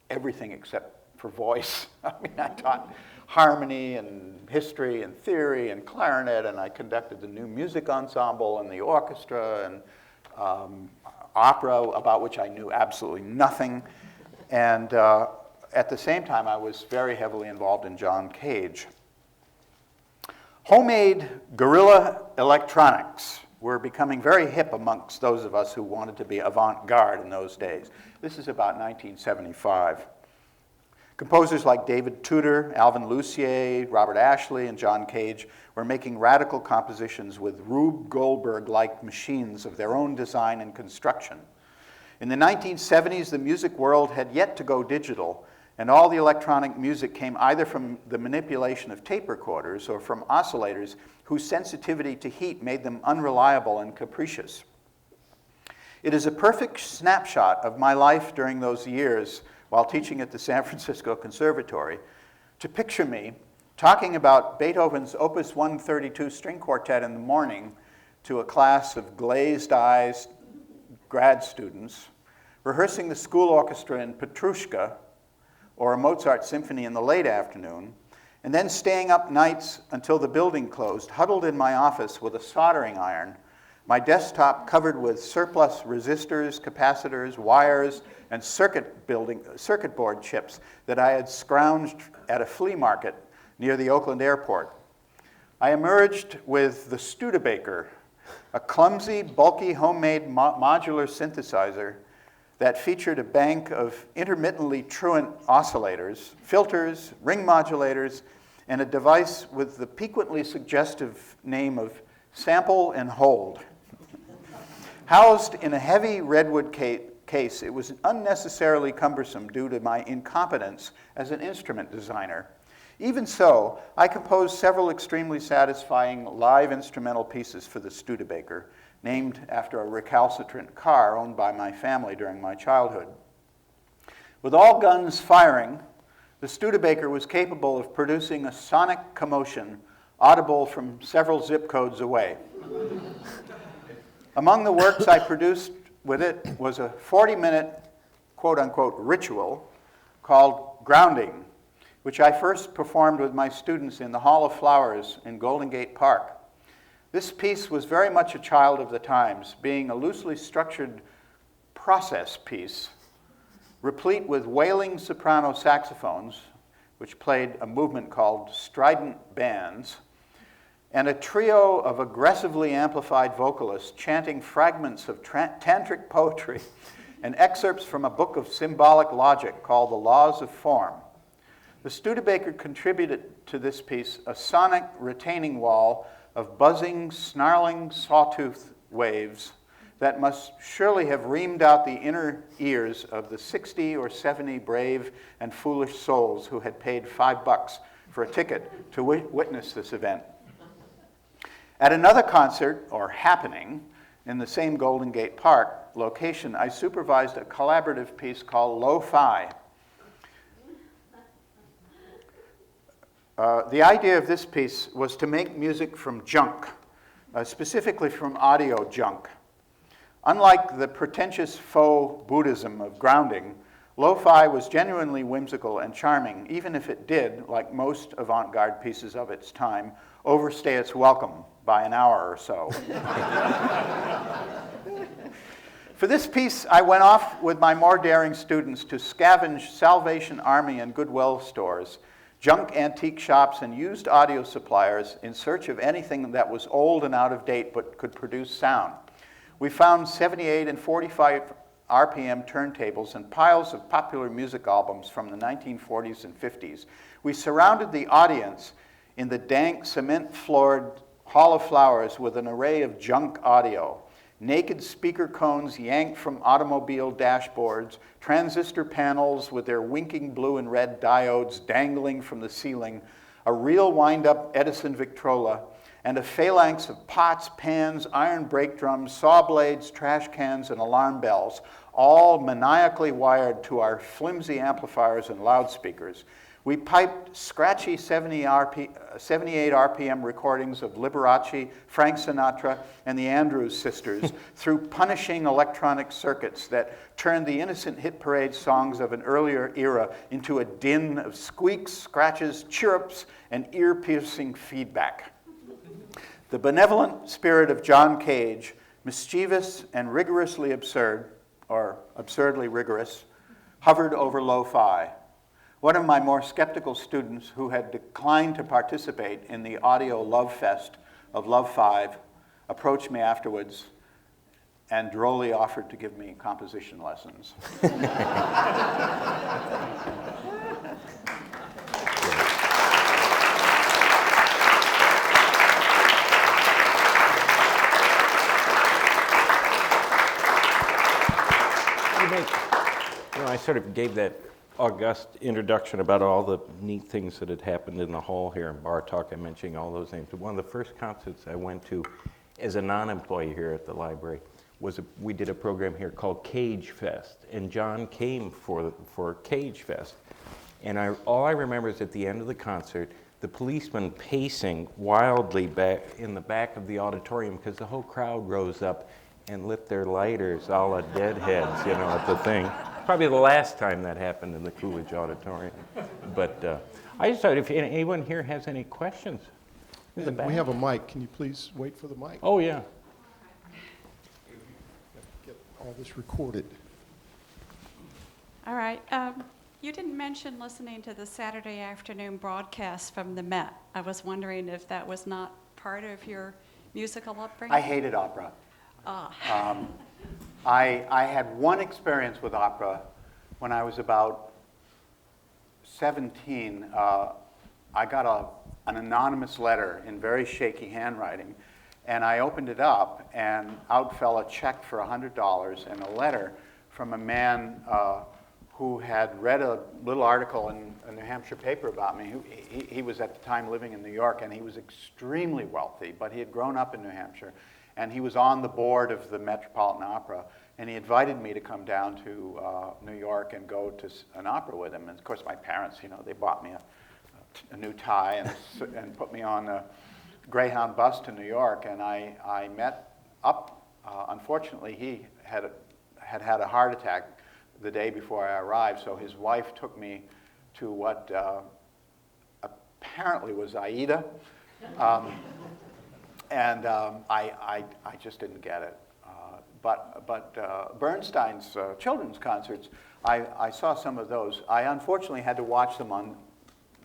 everything except for voice. I mean, I taught harmony and history and theory and clarinet, and I conducted the new music ensemble and the orchestra and opera, about which I knew absolutely nothing. And at the same time, I was very heavily involved in John Cage. Homemade guerrilla electronics were becoming very hip amongst those of us who wanted to be avant-garde in those days. This is about 1975. Composers like David Tudor, Alvin Lucier, Robert Ashley, and John Cage were making radical compositions with Rube Goldberg-like machines of their own design and construction. In the 1970s, the music world had yet to go digital, and all the electronic music came either from the manipulation of tape recorders or from oscillators whose sensitivity to heat made them unreliable and capricious. It is a perfect snapshot of my life during those years while teaching at the San Francisco Conservatory to picture me talking about Beethoven's Opus 132 string quartet in the morning to a class of glazed-eyed grad students, rehearsing the school orchestra in Petrushka or a Mozart symphony in the late afternoon, and then staying up nights until the building closed, huddled in my office with a soldering iron, my desktop covered with surplus resistors, capacitors, wires, and circuit board chips that I had scrounged at a flea market near the Oakland airport. I emerged with the Studebaker, a clumsy, bulky, homemade modular synthesizer that featured a bank of intermittently truant oscillators, filters, ring modulators, and a device with the piquantly suggestive name of Sample and Hold. Housed in a heavy redwood case, it was unnecessarily cumbersome due to my incompetence as an instrument designer. Even so, I composed several extremely satisfying live instrumental pieces for the Studebaker, named after a recalcitrant car owned by my family during my childhood. With all guns firing, the the Studebaker was capable of producing a sonic commotion audible from several zip codes away. Among the works I produced with it was a 40-minute, quote-unquote, ritual called Grounding, which I first performed with my students in the Hall of Flowers in Golden Gate Park. This piece was very much a child of the times, being a loosely structured process piece, replete with wailing soprano saxophones, which played a movement called strident bands, and a trio of aggressively amplified vocalists chanting fragments of tantric poetry and excerpts from a book of symbolic logic called The Laws of Form. The Studebaker contributed to this piece a sonic retaining wall of buzzing, snarling sawtooth waves that must surely have reamed out the inner ears of the 60 or 70 brave and foolish souls who had paid $5 for a ticket to witness this event. At another concert, or happening, in the same Golden Gate Park location, I supervised a collaborative piece called Lo-Fi. The idea of this piece was to make music from junk, specifically from audio junk. Unlike the pretentious faux Buddhism of grounding, Lo-Fi was genuinely whimsical and charming, even if it did, like most avant-garde pieces of its time, overstay its welcome by an hour or so. For this piece, I went off with my more daring students to scavenge Salvation Army and Goodwill stores, junk antique shops, and used audio suppliers in search of anything that was old and out of date but could produce sound. We found 78 and 45 RPM turntables and piles of popular music albums from the 1940s and 50s. We surrounded the audience in the dank, cement-floored Hall of Flowers with an array of junk audio. Naked speaker cones yanked from automobile dashboards, transistor panels with their winking blue and red diodes dangling from the ceiling, a real wind-up Edison Victrola, and a phalanx of pots, pans, iron brake drums, saw blades, trash cans, and alarm bells, all maniacally wired to our flimsy amplifiers and loudspeakers. We piped scratchy 78 RPM recordings of Liberace, Frank Sinatra, and the Andrews Sisters through punishing electronic circuits that turned the innocent hit parade songs of an earlier era into a din of squeaks, scratches, chirrups, and ear-piercing feedback. The benevolent spirit of John Cage, mischievous and rigorously absurd, or absurdly rigorous, hovered over Lo-Fi. One of my more skeptical students, who had declined to participate in the audio love fest of Love 5, approached me afterwards and drolly offered to give me composition lessons. I sort of gave that august introduction about all the neat things that had happened in the hall here in Bar Talk. I'm mentioning all those names. One of the first concerts I went to as a non-employee here at the library was we did a program here called Cage Fest, and John came for Cage Fest. And all I remember is at the end of the concert, the policeman pacing wildly back in the back of the auditorium because the whole crowd rose up and lit their lighters a la Deadheads, at the thing. Probably the last time that happened in the Coolidge Auditorium. But I just thought if anyone here has any questions. We have a mic. Can you please wait for the mic? Oh, yeah. Get all this recorded. All right. You didn't mention listening to the Saturday afternoon broadcast from the Met. I was wondering if that was not part of your musical upbringing. I hated opera. I had one experience with opera when I was about 17. I got an anonymous letter in very shaky handwriting, and I opened it up, and out fell a check for $100 and a letter from a man who had read a little article in a New Hampshire paper about me. He was at the time living in New York, and he was extremely wealthy, but he had grown up in New Hampshire, and he was on the board of the Metropolitan Opera, and he invited me to come down to New York and go to an opera with him. And of course, my parents, they bought me a new tie and put me on a Greyhound bus to New York, and I met up. Unfortunately, he had a heart attack the day before I arrived, so his wife took me to what apparently was Aida, and I just didn't get it. But Bernstein's children's concerts, I saw some of those. I unfortunately had to watch them on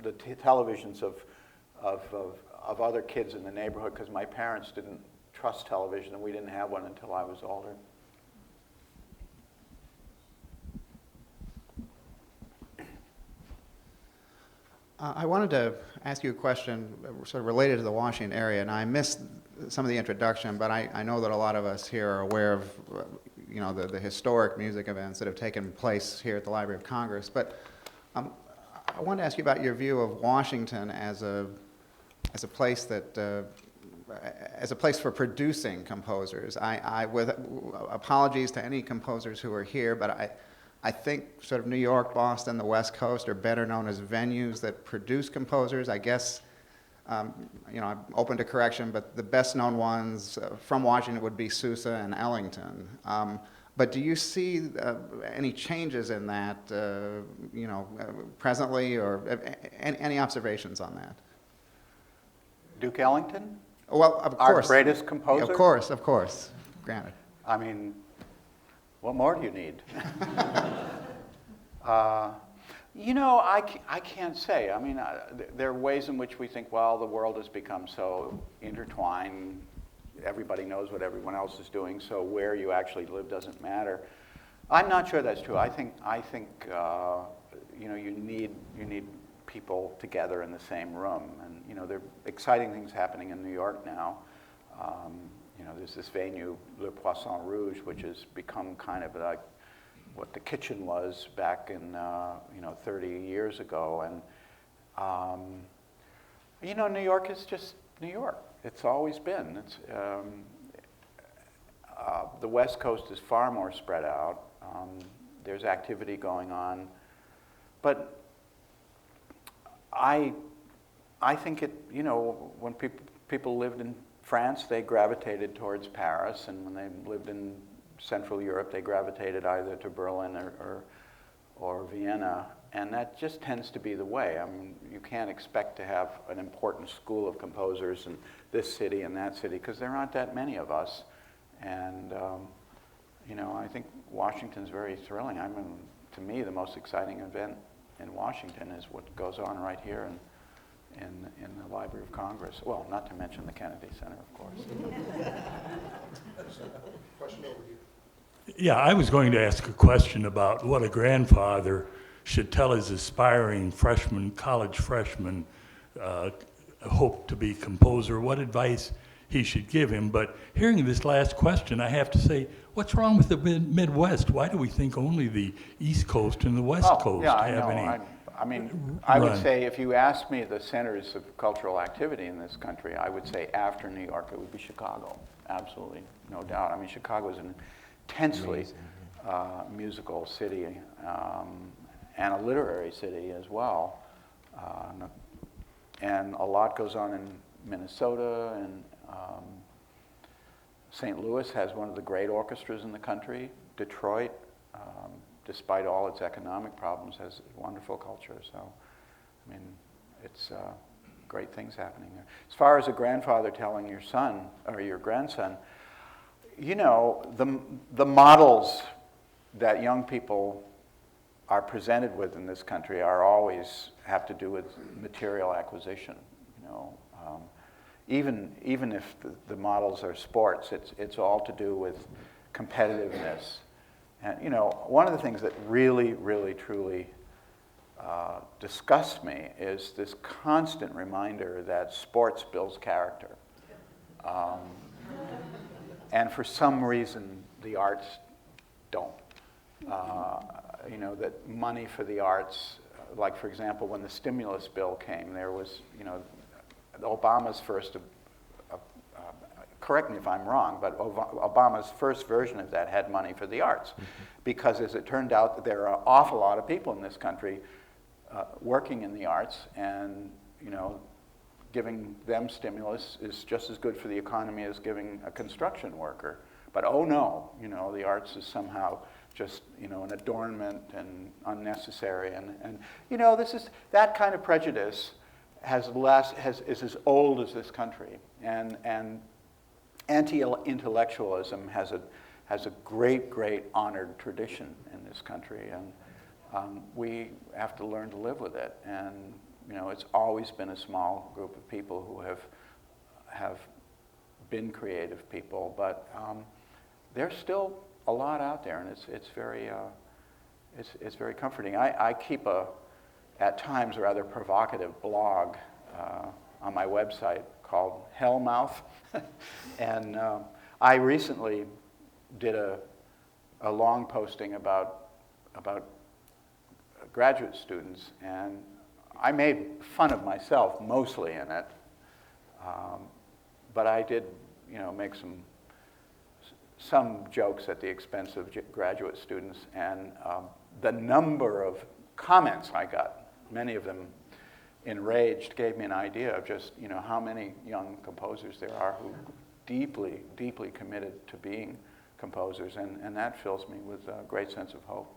the televisions of other kids in the neighborhood because my parents didn't trust television, and we didn't have one until I was older. I wanted to ask you a question sort of related to the Washington area, and I missed some of the introduction, but I know that a lot of us here are aware of the historic music events that have taken place here at the Library of Congress. But I wanted to ask you about your view of Washington as a place that as a place for producing composers. I with apologies to any composers who are here, but I think sort of New York, Boston, the West Coast are better known as venues that produce composers. I guess, I'm open to correction, but the best known ones from Washington would be Sousa and Ellington. But do you see any changes in that, presently, or any observations on that? Duke Ellington? Well, of course. Our greatest composer? Of course, granted. I mean, what more do you need? I can't say. I mean, there are ways in which we think, well, the world has become so intertwined. Everybody knows what everyone else is doing, so where you actually live doesn't matter. I'm not sure that's true. I think you need people together in the same room, and there are exciting things happening in New York now. There's this venue, Le Poisson Rouge, which has become kind of like what the Kitchen was back in 30 years ago, and New York is just New York. It's always been. It's the West Coast is far more spread out. There's activity going on, but I think it. When people lived in France, they gravitated towards Paris, and when they lived in Central Europe, they gravitated either to Berlin or Vienna, and that just tends to be the way. I mean, you can't expect to have an important school of composers in this city and that city because there aren't that many of us, and I think Washington's very thrilling. To me, the most exciting event in Washington is what goes on right here in the Library of Congress. Well, not to mention the Kennedy Center, of course. Question over here. Yeah, I was going to ask a question about what a grandfather should tell his aspiring college freshman, hope to be composer, what advice he should give him. But hearing this last question, I have to say, what's wrong with the Midwest? Why do we think only the East Coast and the West Coast have any? I would say if you asked me the centers of cultural activity in this country, I would say after New York, it would be Chicago. Absolutely, no doubt. I mean, Chicago is an intensely musical city and a literary city as well. And a lot goes on in Minnesota, and St. Louis has one of the great orchestras in the country. Detroit, despite all its economic problems, has wonderful culture. So, I mean, it's great things happening there. As far as a grandfather telling your son or your grandson, the models that young people are presented with in this country are always have to do with material acquisition. Even if the models are sports, it's all to do with competitiveness. And one of the things that really, really, truly disgusts me is this constant reminder that sports builds character. And for some reason, the arts don't. you know, that money for the arts, like for example, when the stimulus bill came, there was, you know, Obama's first, correct me if I'm wrong, but Obama's first version of that had money for the arts. Because as it turned out, there are an awful lot of people in this country working in the arts, and, you know, giving them stimulus is just as good for the economy as giving a construction worker. But oh no, you know, the arts is somehow just, you know, an adornment and unnecessary. And you know, that kind of prejudice is as old as this country. And anti-intellectualism has a great honored tradition in this country. And we have to learn to live with it. And you know, it's always been a small group of people who have been creative people, but there's still a lot out there, and it's very comforting. I keep at times, rather provocative blog on my website called Hellmouth, and I recently did a long posting about graduate students, and I made fun of myself mostly in it, but I did, you know, make some jokes at the expense of graduate students, and the number of comments I got, many of them enraged, gave me an idea of just, you know, how many young composers there are who deeply committed to being composers, and that fills me with a great sense of hope.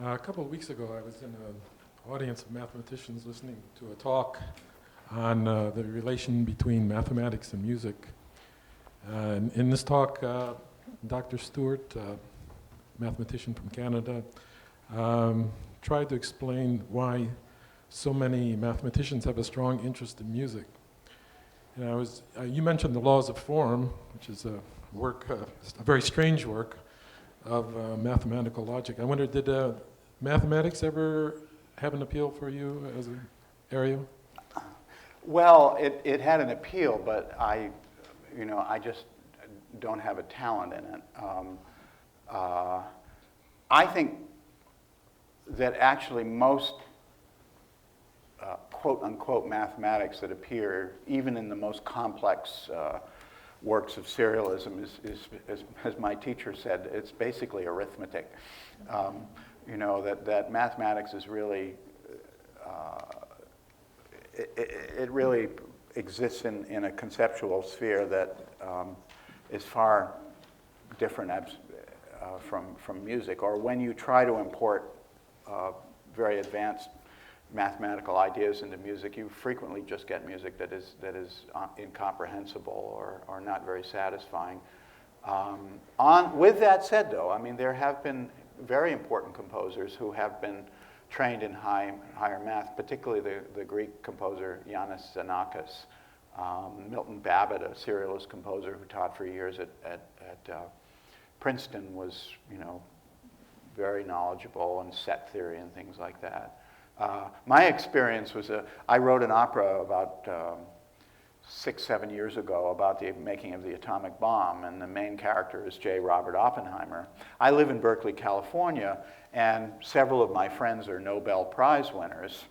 A couple of weeks ago, I was in an audience of mathematicians listening to a talk on the relation between mathematics and music. And in this talk, Dr. Stewart, mathematician from Canada, tried to explain why so many mathematicians have a strong interest in music. And you mentioned the laws of form, which is a work, a very strange work of mathematical logic. I wonder, did mathematics ever have an appeal for you as an area? Well, it had an appeal, but I just don't have a talent in it. I think that actually most quote-unquote mathematics that appear, even in the most complex works of serialism, is as my teacher said, it's basically arithmetic. You know, that mathematics is really, it really exists in a conceptual sphere that is far different from music. Or when you try to import very advanced mathematical ideas into music, you frequently just get music that is incomprehensible or not very satisfying. With that said, though, I mean, there have been very important composers who have been trained in higher math, particularly the Greek composer Yannis Xenakis, Milton Babbitt, a serialist composer who taught for years at Princeton, was, you know, very knowledgeable in set theory and things like that. My experience was I wrote an opera about 6-7 years ago about the making of the atomic bomb, and the main character is J. Robert Oppenheimer. I live in Berkeley, California, and several of my friends are Nobel Prize winners.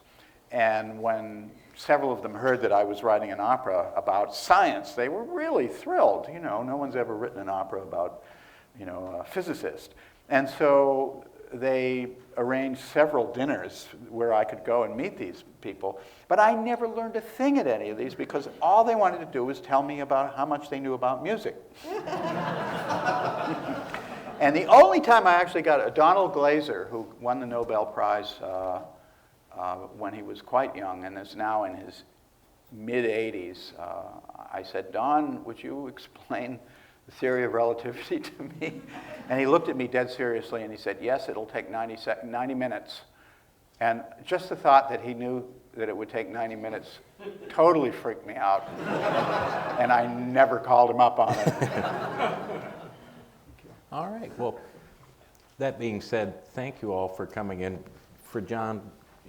And when several of them heard that I was writing an opera about science, they were really thrilled. You know, no one's ever written an opera about, you know, a physicist. And so they arranged several dinners where I could go and meet these people. But I never learned a thing at any of these because all they wanted to do was tell me about how much they knew about music. And the only time I actually got Donald Glaser, who won the Nobel Prize when he was quite young and is now in his mid-80s, I said, Don, would you explain the theory of relativity to me? And he looked at me dead seriously and he said, yes, it'll take 90 minutes. And just the thought that he knew that it would take 90 minutes totally freaked me out. And I never called him up on it. All right. Well, that being said, thank you all for coming in. For John,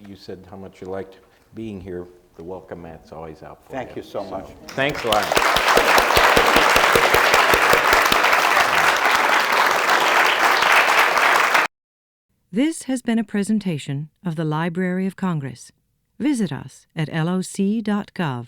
you said how much you liked being here the welcome mat's always out for Thank you so much. Thanks a lot. This has been a presentation of the Library of Congress. Visit us at loc.gov.